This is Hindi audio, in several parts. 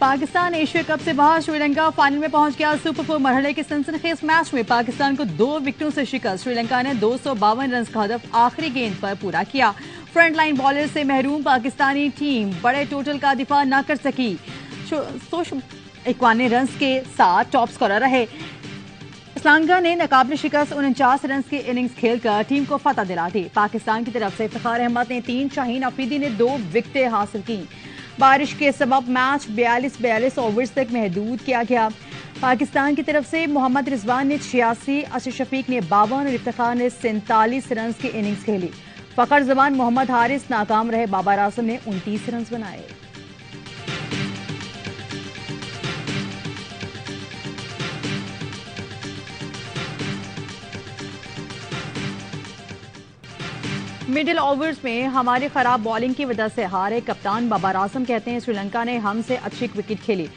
पाकिस्तान एशिया कप से बाहर, श्रीलंका फाइनल में पहुंच गया। सुपर 4 मरहले के सनसनीखेज मैच में पाकिस्तान को 2 विकेटों से शिकस्त। श्रीलंका ने 252 रन का हदफ आखिरी गेंद पर पूरा किया। फ्रंटलाइन बॉलर से महरूम पाकिस्तानी टीम बड़े टोटल का दिफा न कर सकी। 151 रन के साथ टॉप स्कोरर रहे। श्रीलंका ने नाकाबिल शिकस्त 49 रन की इनिंग्स खेलकर टीम को फतह दिला दी। पाकिस्तान की तरफ से इफ्तिखार अहमद ने 3, शाहीन अफरीदी ने 2 विकेटें हासिल की। बारिश के सबब मैच 42 ओवर्स तक महदूद किया गया। पाकिस्तान की तरफ से मोहम्मद रिजवान ने 86, असद शफीक ने 52 और इफ्तिखार ने 47 रन की इनिंग्स खेली। फखर जमान मोहम्मद हारिस नाकाम रहे। बाबर आजम ने 29 रन बनाए। मिडिल ओवर्स में हमारी खराब बॉलिंग की वजह से हारे। कप्तान बाबर आजम कहते हैं श्रीलंका ने हमसे अच्छी विकेट खेली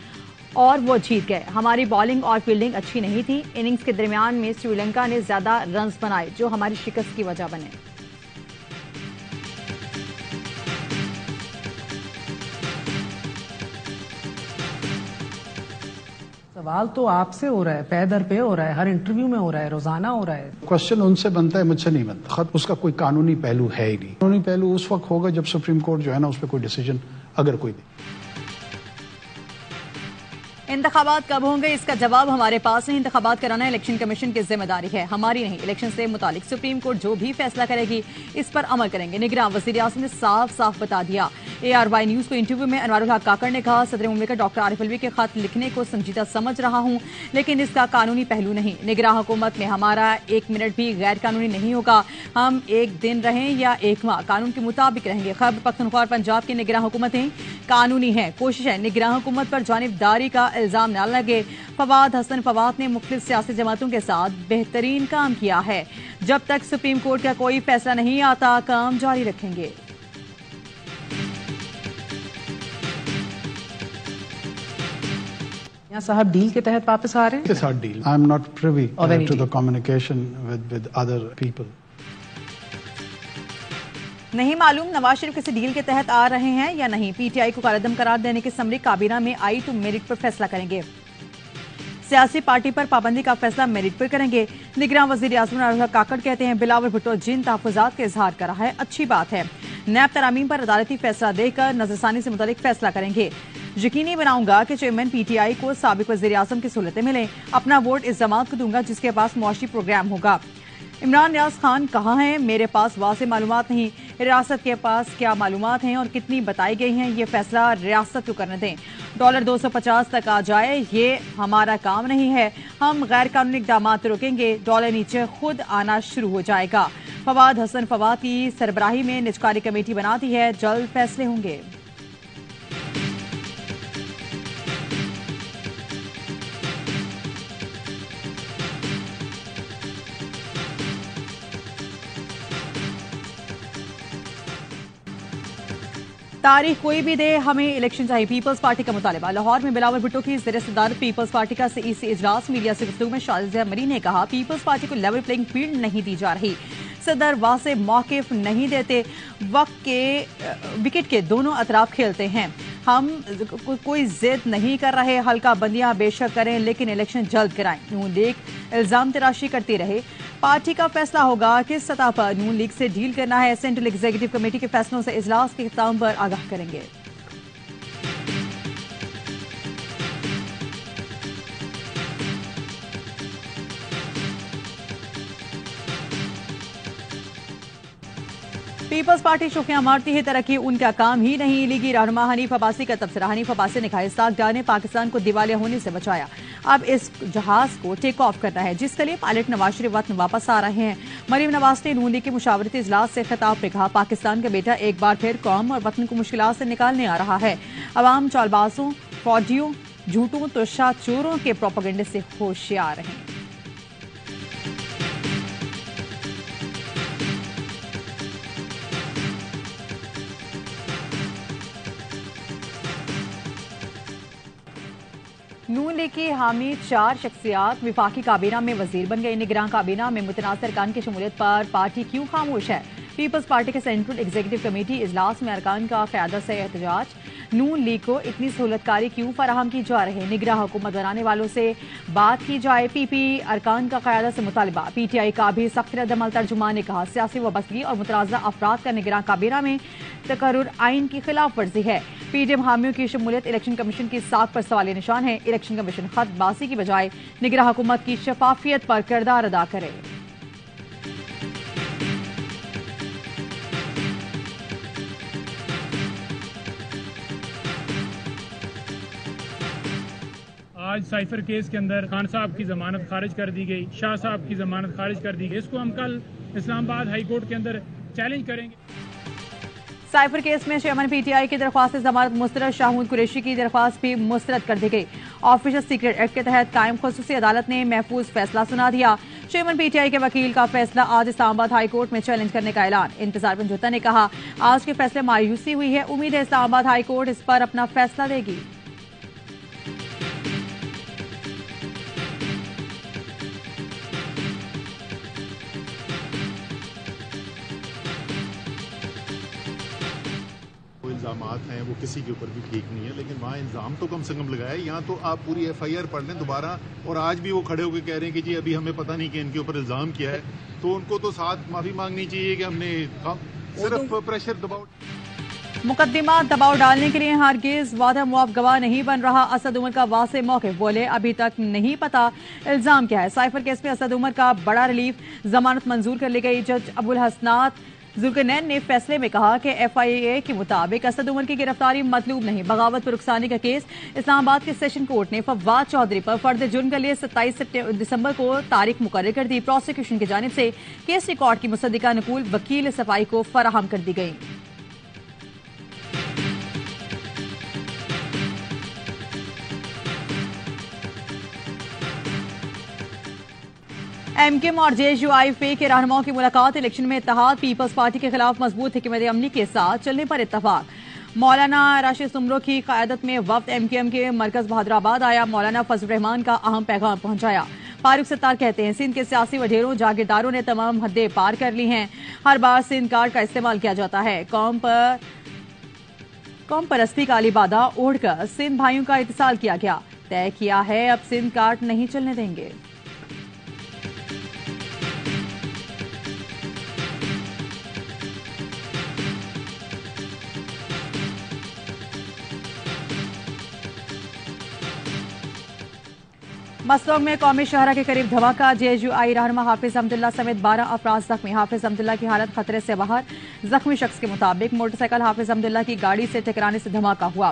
और वो जीत गए। हमारी बॉलिंग और फील्डिंग अच्छी नहीं थी। इनिंग्स के दरमियान में श्रीलंका ने ज्यादा रन्स बनाए जो हमारी शिकस्त की वजह बने। सवाल तो आपसे हो रहा है, पे दर पे हो रहा है, हर इंटरव्यू में हो रहा है, रोजाना हो रहा है। क्वेश्चन उनसे बनता है, मुझसे नहीं बनता। खत उसका कोई कानूनी पहलू है ही नहीं। कानूनी पहलू उस वक्त होगा जब सुप्रीम कोर्ट जो है ना उस पर कोई डिसीजन अगर कोई दे। इंतखाबात कब होंगे इसका जवाब हमारे पास नहीं। इंतखाबात कराना इलेक्शन कमीशन की जिम्मेदारी है, हमारी नहीं। इलेक्शन से मुतालिक सुप्रीम कोर्ट जो भी फैसला करेगी इस पर अमल करेंगे। निगरान वज़ीर आज़म ने साफ साफ बता दिया। ARY न्यूज को इंटरव्यू में अनवारुल हक काकड़ ने कहा, सदर मुमलिकत डॉक्टर आरिफ अलवी के खत लिखने को संजीदा समझ रहा हूं, लेकिन इसका कानूनी पहलू नहीं। निगरान हुकूमत में हमारा 1 मिनट भी गैर कानूनी नहीं होगा। हम 1 दिन रहें या 1 माह कानून के मुताबिक रहेंगे। खैबर पख्तूनख्वा और पंजाब की निगरान हुकूमतें कानूनी है। कोशिश है निगरान हुकूमत पर जानिबदारी का इल्जाम न लगे। फवाद हसन फवाद ने मुख्तलिफ सियासी जमातों के साथ बेहतरीन काम किया है। जब तक सुप्रीम कोर्ट का कोई फैसला नहीं आता काम जारी रखेंगे। साहब डील के तहत वापस आ रहे हैं? के साथ deal. I am not privy to the communication with other people. नहीं मालूम नवाज शरीफ किसी डील के तहत आ रहे हैं या नहीं। PTI को कालेदम करार देने की समरी काबीना में आई तो मेरिट पर फैसला करेंगे। सियासी पार्टी पर पाबंदी का फैसला मेरिट पर करेंगे। निगरान वज़ीर आज़म अनवारुल हक काकड़ कहते हैं बिलावल भुट्टो जिन तहफ़्फ़ुज़ात का इजहार कर रहा है अच्छी बात है। नैब तरामीम पर अदालती फैसला देकर नजरसानी से मुतालिक फैसला करेंगे। यकीनी बनाऊंगा कि चेयरमैन PTI को साबिक वज़ीर आज़म की सहूलतें मिलें। अपना वोट इस जमात को दूंगा जिसके पास मुआशी प्रोग्राम होगा। इमरान नियाज खान कहाँ हैं? मेरे पास वाज़ेह मालूमात नहीं। रियासत के पास क्या मालूमात हैं और कितनी बताई गई हैं ये फैसला रियासत को करने दें। डॉलर 250 तक आ जाए ये हमारा काम नहीं है। हम गैर कानूनी इक़दाम रोकेंगे। डॉलर नीचे खुद आना शुरू हो जाएगा। फवाद हसन फवाद की सरबराही में निजकारी कमेटी बना दी है, जल्द फैसले होंगे। तारीख कोई भी दे हमें इलेक्शन चाहिए, पीपल्स पार्टी का मुतालिबा। लाहौर में बिलावल भुट्टो की ज़ेर-ए-सदारत पीपल्स पार्टी का CEC इजलास। मीडिया से गुफ्तगू में शाज़िया मरी ने कहा पीपल्स पार्टी को लेवल प्लेइंग फील्ड नहीं दी जा रही। सदर वासे मौक़िफ़ नहीं देते। विकेट के दोनों अतराफ खेलते हैं। हम कोई जिद नहीं कर रहे। हल्का बंदियां बेशक करें लेकिन इलेक्शन जल्द कराएं। नून लीग इल्जाम तराशी करती रहे। पार्टी का फैसला होगा किस सतह पर नून लीग से डील करना है। सेंट्रल एग्जीक्यूटिव कमेटी के फैसलों से इजलास के इख्तिताम पर आगाह करेंगे। पीपल्स पार्टी शोखियां मारती है, तरक्की उनका काम ही नहीं। लीगी रहनुमा हनीफ अब्बासी का तबसरा। हनीफ अब्बासी ने कहा इस्ताक डार ने पाकिस्तान को दिवालिया होने से बचाया। अब इस जहाज को टेक ऑफ करना है जिसके लिए पायलट नवाज शरीफ वतन वापस आ रहे हैं। मरीम नवाज ने नून लीग के मुशावरती इजलास से खिताब में कहा पाकिस्तान का बेटा एक बार फिर कौम और वतन को मुश्किलात से निकालने आ रहा है। अवाम चालबाजों, फौजियों, झूठों तो चोरों के प्रोपेगेंडे से होशियार रहें। नून लीग की हामी 4 शख्सियात विफाकी काबीना में वजीर बन गई। निगरान काबीना में मुतनाज़िर अरकान की शमूलियत पर पार्टी क्यों खामोश है? पीपल्स पार्टी के सेंट्रल एग्जीक्यूटिव कमेटी इजलास में अरकान का क़यादत से एहतजाज। नून लीग को इतनी सहूलतकारी क्यों फराहम की जा रही है? निगरान हुकूमत बनाने वालों से बात की जाए। पीपी अरकान का क़यादत से मुतालिबा। पीटीआई का भी सख्त रद्दअमल। तर्जुमान ने कहा सियासी वबस्तगी और मुतराज़ा अफराद का निगरान काबीना में तकर्रुर आइन की खिलाफ वर्जी है। पीडीएम हामियों की शमूलियत इलेक्शन कमीशन की साख पर सवाल निशान है। इलेक्शन कमीशन खतबाजी की बजाय निगरान हुकूमत की शफाफियत पर किरदार अदा करे। आज साइफर केस के अंदर खान साहब की जमानत खारिज कर दी गई, शाह साहब की जमानत खारिज कर दी गई। इसको हम कल इस्लामाबाद हाई कोर्ट के अंदर चैलेंज करेंगे। साइफर केस में चेयरमैन पीटीआई की दरख्वास्त जमानत मुस्तरद। शाहूद कुरैशी की दरख्वास्त भी मुस्तरद कर दी गई। ऑफिशियल सीक्रेट एक्ट के तहत कायम खुसूसी अदालत ने महफूज फैसला सुना दिया। चेयरमैन पीटीआई के वकील का फैसला आज इस्लामाबाद हाई कोर्ट में चैलेंज करने का ऐलान। इंतजार पंजोता ने कहा आज के फैसले मायूसी हुई है। उम्मीद है इस्लामाबाद हाई कोर्ट इस पर अपना फैसला देगी। इल्जामात हैं वो किसी के ऊपर भी ठीक नहीं है, लेकिन वहाँ इल्जाम तो कम से कम लगाया। यहाँ तो आप पूरी एफआईआर पढ़ लें दोबारा, और आज भी वो खड़े होकर कह रहे हैं कि जी अभी हमें पता नहीं कि इनके ऊपर इल्जाम किया है, तो उनको तो साथ माफी मांगनी चाहिए कि हमने सिर्फ प्रेशर दबाव मुकदमा दबाव डालने के लिए हरगिज वादा मुआफ गवाह नहीं बन रहा। असद उमर का वासे मौक़िफ़। बोले अभी तक नहीं पता इल्जाम क्या है। साइफर केस में असद उमर का बड़ा रिलीफ। जमानत मंजूर कर ली गई। जज अबुल हसनात जुल्करनैन ने फैसले में कहा कि एफआईए के मुताबिक असद उमर की गिरफ्तारी मतलूब नहीं। बगावत पर रुखसानी का केस इस्लामाबाद के सेशन कोर्ट ने फवाद चौधरी पर फर्द जुर्म के लिए 27 दिसंबर को तारीख मुकर्रर कर दी। प्रोसिक्यूशन की जानिब से केस रिकॉर्ड की मुसद्दिका नुकूल वकील सफाई को फराहम कर दी गई। एमकेएम और जेएसयूआईपी के रहनुमाओं की मुलाकात। इलेक्शन में इत्तेहाद। पीपल्स पार्टी के खिलाफ मजबूत हिकमत अमली के साथ चलने पर इत्तफाक। मौलाना राशिद सुमरो की क़यादत में वफ्द एमकेएम के मरकज बहादुराबाद आया। मौलाना फजल रहमान का अहम पैगाम पहुंचाया। फारूक सत्तार कहते हैं सिंध के सियासी वडेरों जागीरदारों ने तमाम हदें पार कर ली हैं। हर बार सिंध कार्ड का इस्तेमाल किया जाता है। कौम परस्ती का लिबादा ओढ़कर सिंध भाइयों का इत्तिसाल किया गया। तय किया है अब सिंध कार्ड नहीं चलने देंगे। मसलोग में कौमी शहरा के करीब धमाका। जेएसयूआई रहनुमा हाफिज अब्दुल्ला समेत 12 अफराद जख्मी। हाफिज अब्दुल्ला की हालत खतरे से बाहर। जख्मी शख्स के मुताबिक मोटरसाइकिल हाफिज अब्दुल्ला की गाड़ी से टकराने से धमाका हुआ।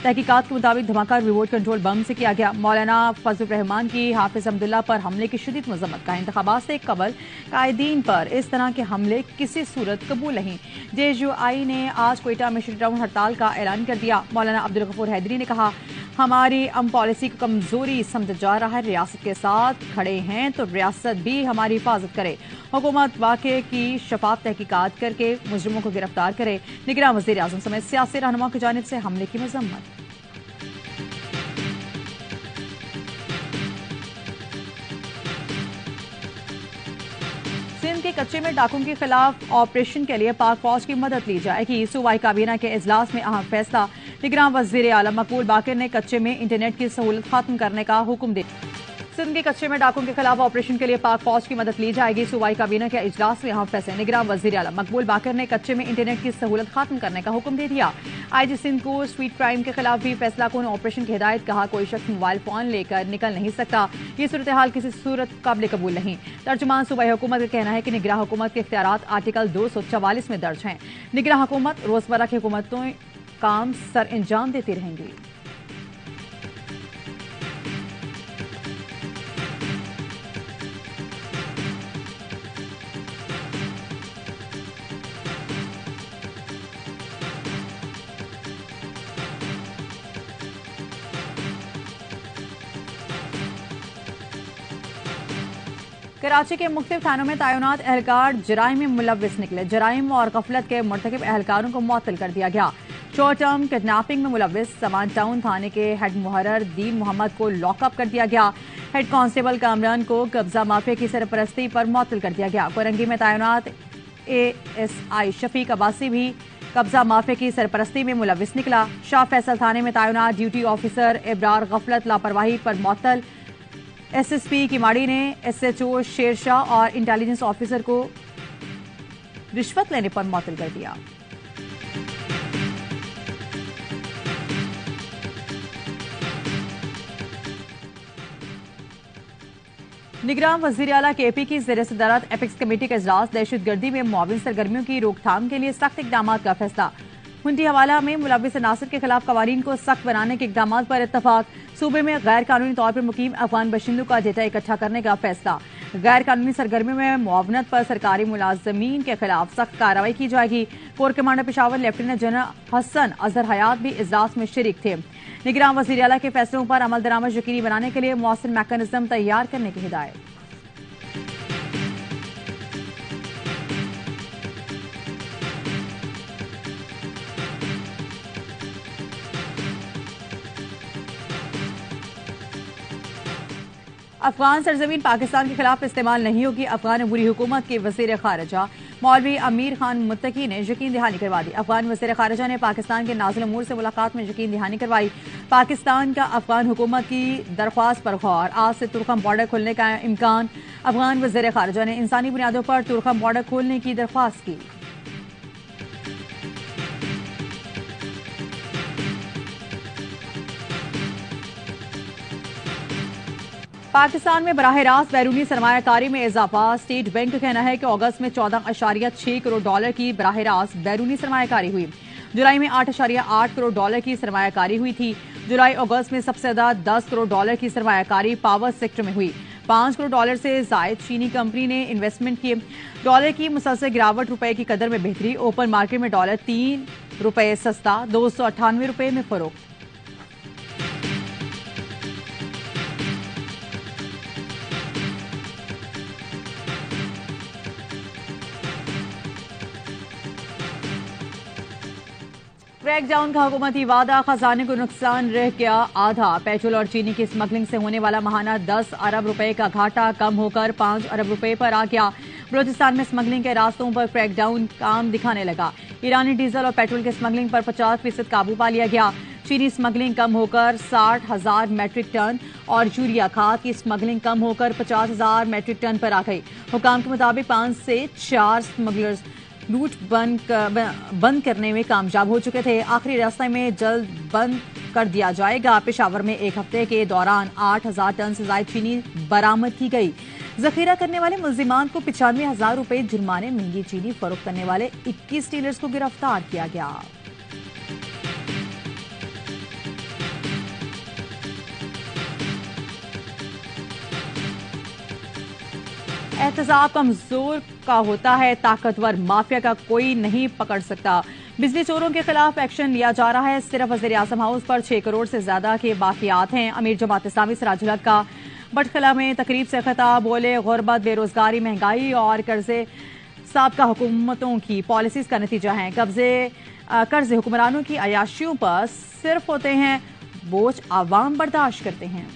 तहकीकात के मुताबिक धमाका रिमोट कंट्रोल बम से किया गया। मौलाना फजल रहमान की हाफिज अब्दुल्ला पर हमले की शदीद मजम्मत का। इंतखाबात से कबल कायदीन पर इस तरह के हमले किसी सूरत कबूल नहीं। जेएसयूआई ने आज कोयटा में शटडाउन हड़ताल का ऐलान कर दिया। मौलाना अब्दुल गफूर हैदरी ने कहा हमारी पॉलिसी को कमजोरी समझा जा रहा है। रियासत के साथ खड़े हैं तो रियासत भी हमारी हिफाजत करे। हुकूमत वाक़े की शफाफ तहकीकात करके मुजरिमों को गिरफ्तार करे। निगरान वज़ीर आज़म समेत सियासी रहनुमाओं की जानिब से हमले की मजम्मत। सिंध के कच्चे में डाकुओं के खिलाफ ऑपरेशन के लिए पाक फौज की मदद ली जाएगी। सूबाई काबीना के इजलास में अहम फैसला। निगरान वज़ीर आलम मकबूल बाकर ने कच्चे में इंटरनेट की सहूलत खत्म करने का हुक्म दिया। सिंध के कच्चे में डाकुओं के खिलाफ ऑपरेशन के लिए पाक फौज की मदद ली जाएगी। सूबाई काबीना के इजलास में अहम फैसले। निगरान वज़ीर आलम मकबूल बाकर ने कच्चे में इंटरनेट की सहूलत खत्म करने का हुक्म दे दिया। आईजी सिंध को स्ट्रीट क्राइम के खिलाफ भी फैसला कौन ऑपरेशन की हिदायत। कहा कोई शख्स मोबाइल फोन लेकर निकल नहीं सकता। ये सूरत हाल किसी सूरत काबिल कबूल नहीं। तर्जुमान सूबाई हुकूमत का कहना है कि निगरान हुकूमत के इख्तियारात आर्टिकल 244 में दर्ज हैं। निगरान हुकूमत रोजमर्रा की हुकूमतों काम सर अंजाम देती रहेंगी। कराची के मुख्तलिफ थानों में तैनात एहलकार जराइम में मुलव्विस निकले। जराइम और गफलत के मुर्तकिब एहलकारों को मुअत्तल कर दिया गया। शॉर्ट टर्म किडनैपिंग में मुलव्विस समान टाउन थाने के हेड मुहर्रर दीन मोहम्मद को लॉकअप कर दिया गया। हेड कांस्टेबल कामरान को कब्जा माफिया की सरपरस्ती पर मुअत्तल कर दिया गया। कोरंगी में तैनात एएसआई शफीक अब्बासी भी कब्जा माफिया की सरपरस्ती में मुलविस निकला। शाह फैसल थाने में तैनात ड्यूटी ऑफिसर इब्रार गफलत लापरवाही पर मुअत्तल। एसएसपी किमाड़ी ने एसएचओ शेरशाह और इंटेलिजेंस ऑफिसर को रिश्वत लेने पर मुअत्तल कर दिया। निगरान वजीर आला केपी की ज़ेर सदारत एपेक्स कमेटी का इजलास। दहशतगर्दी में मुआविन सरगर्मियों की रोकथाम के लिए सख्त इकदाम का फैसला। हुंडी हवाला में मुलविस अनासर के खिलाफ कवानीन को सख्त बनाने के इकदाम पर इत्तफाक। सूबे में गैर कानूनी तौर पर मुकीम अफगान बशिंदों का डेटा इकट्ठा करने का फैसला। गैर कानूनी सरगर्मियों में मुआवनत पर सरकारी मुलाजमीन के खिलाफ सख्त कार्रवाई की जाएगी। Core commander Peshawar lieutenant general Hasan Azhar Hayat भी इजलास में शरीक थे। निगरान वज़ीर आला के फैसलों पर अमल दरामद यकीनी बनाने के लिए मौसर मैकेनिज्म तैयार करने की हिदायत। अफगान सरजमीन पाकिस्तान के खिलाफ इस्तेमाल नहीं होगी। अफगान अबूरी हुकूमत के वज़ीर खारजा मौलवी अमीर खान मुत्तकी ने यकीन दहानी करवा दी। अफगान वज़ीर खारजा ने पाकिस्तान के नाज़िल अमूर से मुलाकात में यकीन दहानी करवाई। पाकिस्तान का अफगान हुकूमत की दरख्वास्त पर गौर। आज से तुर्कम बॉर्डर खोलने का इम्कान। अफगान वज़ीर खारजा ने इंसानी बुनियादों पर तुर्कम बॉर्डर खोलने की दरख्वास्त की। पाकिस्तान में बराह रास्त बैरूनी सरमायाकारी में इजाफा। स्टेट बैंक का कहना है कि अगस्त में 14.6 करोड़ डॉलर की बराह रास्त बैरूनी सरमायाकारी हुई। जुलाई में 8.8 करोड़ डॉलर की सरमायाकारी हुई थी। जुलाई अगस्त में सबसे ज्यादा 10 करोड़ डॉलर की सरमायाकारी पावर सेक्टर में हुई। 5 करोड़ डॉलर से जायद चीनी कंपनी ने इन्वेस्टमेंट किए। डॉलर की मुसलसल गिरावट, रुपए की कदर में बेहतरी। ओपन मार्केट में डॉलर 3 रुपए सस्ता, 298 रुपए में फरोख्त। क्रैकडाउन का हुकूमती वादा। खजाने को नुकसान रह गया आधा। पेट्रोल और चीनी की स्मगलिंग से होने वाला माहाना 10 अरब रुपए का घाटा कम होकर 5 अरब रुपए पर आ गया। बलूचिस्तान में स्मगलिंग के रास्तों पर क्रैकडाउन काम दिखाने लगा। ईरानी डीजल और पेट्रोल की स्मगलिंग पर 50% काबू पा लिया गया। चीनी स्मगलिंग कम होकर 60,000 मैट्रिक टन और यूरिया खाद की स्मगलिंग कम होकर 50,000 मैट्रिक टन पर आ गई। हुकाम के मुताबिक 5 से 4 स्मगलर्स लूट बंद करने में कामयाब हो चुके थे। आखिरी रास्ते में जल्द बंद कर दिया जाएगा। पेशावर में एक हफ्ते के दौरान 8,000 टन से ज्यादा चीनी बरामद की गई। जखीरा करने वाले मुल्जिमान को 95,000 रुपए जुर्माने। महंगी चीनी फरोख्त करने वाले 21 डीलर्स को गिरफ्तार किया गया। एहतसाब कमजोर का होता है, ताकतवर माफिया का कोई नहीं पकड़ सकता। बिजली चोरों के खिलाफ एक्शन लिया जा रहा है। सिर्फ वज़ीर आज़म हाउस पर 6 करोड़ से ज्यादा के बाकियात हैं। अमीर जमात इस्लामी सिराजुल हक का बटखला में तकरीब से खिताब। बोले, गुर्बत, बेरोजगारी, महंगाई और कर्जे साबका हुकूमतों की पॉलिसीज का नतीजा है। कर्जे हुक्मरानों की अयाशियों पर सिर्फ होते हैं, बोझ आवाम बर्दाश्त करते हैं।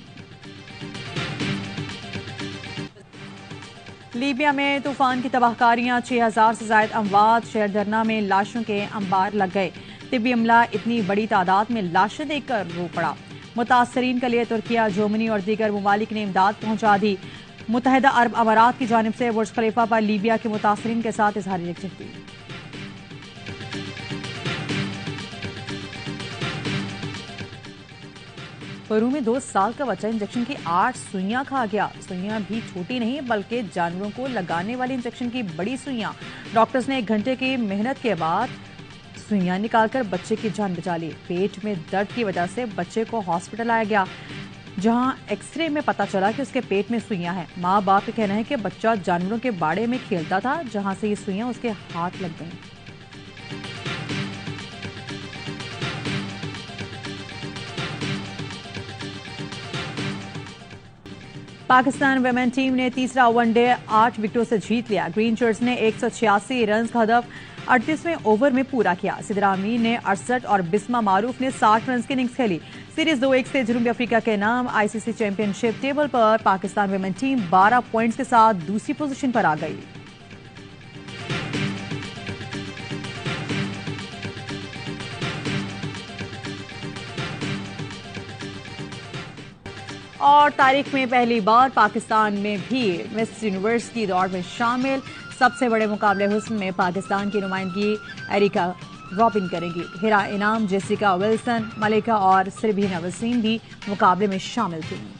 लीबिया में तूफान की तबाहकारियां, 6,000 से ज्यादा अमवात। शहर दरना में लाशों के अंबार लग गए। तिब्बी अमला इतनी बड़ी तादाद में लाशें देखकर रो पड़ा। मुतासरीन के लिए तुर्किया, जर्मनी और दीगर ममालिक ने इमदाद पहुंचा दी। मुत्तहिदा अरब अमारात की जानिब से बुर्ज खलीफा पर लीबिया के मुतासरीन के साथ इजहार यकजहती। पेरू में 2 साल का बच्चा इंजेक्शन की 8 सुइयां खा गया। सुइयां भी छोटी नहीं बल्कि जानवरों को लगाने वाले इंजेक्शन की बड़ी सुइयां। डॉक्टर्स ने 1 घंटे की मेहनत के बाद सुइयां निकालकर बच्चे की जान बचा ली। पेट में दर्द की वजह से बच्चे को हॉस्पिटल लाया गया, जहां एक्सरे में पता चला कि उसके पेट में सुइयां हैं। माँ बाप का कहना है कि बच्चा जानवरों के बाड़े में खेलता था, जहां से ये सुइयां उसके हाथ लग गईं। पाकिस्तान वुमेन टीम ने तीसरा वनडे 8 विकेटों से जीत लिया। ग्रीन शर्ट्स ने 186 रन का हदफ 38वें ओवर में पूरा किया। सिदरा अमीन ने 68 और बिस्मा मारूफ ने 60 रन की इनिंग्स खेली। सीरीज 2-1 से जनूबी अफ्रीका के नाम। आईसीसी चैंपियनशिप टेबल पर पाकिस्तान वुमेन टीम 12 पॉइंट्स के साथ दूसरी पोजीशन पर आ गई। और तारीख में पहली बार पाकिस्तान में भी मिस यूनिवर्स की दौड़ में शामिल। सबसे बड़े मुकाबले हुस्न में पाकिस्तान की नुमाइंदगी एरिका रॉबिन करेंगी। हिरा इनाम, जेसिका विल्सन, मलिका और सरबीना वसीम भी मुकाबले में शामिल थी।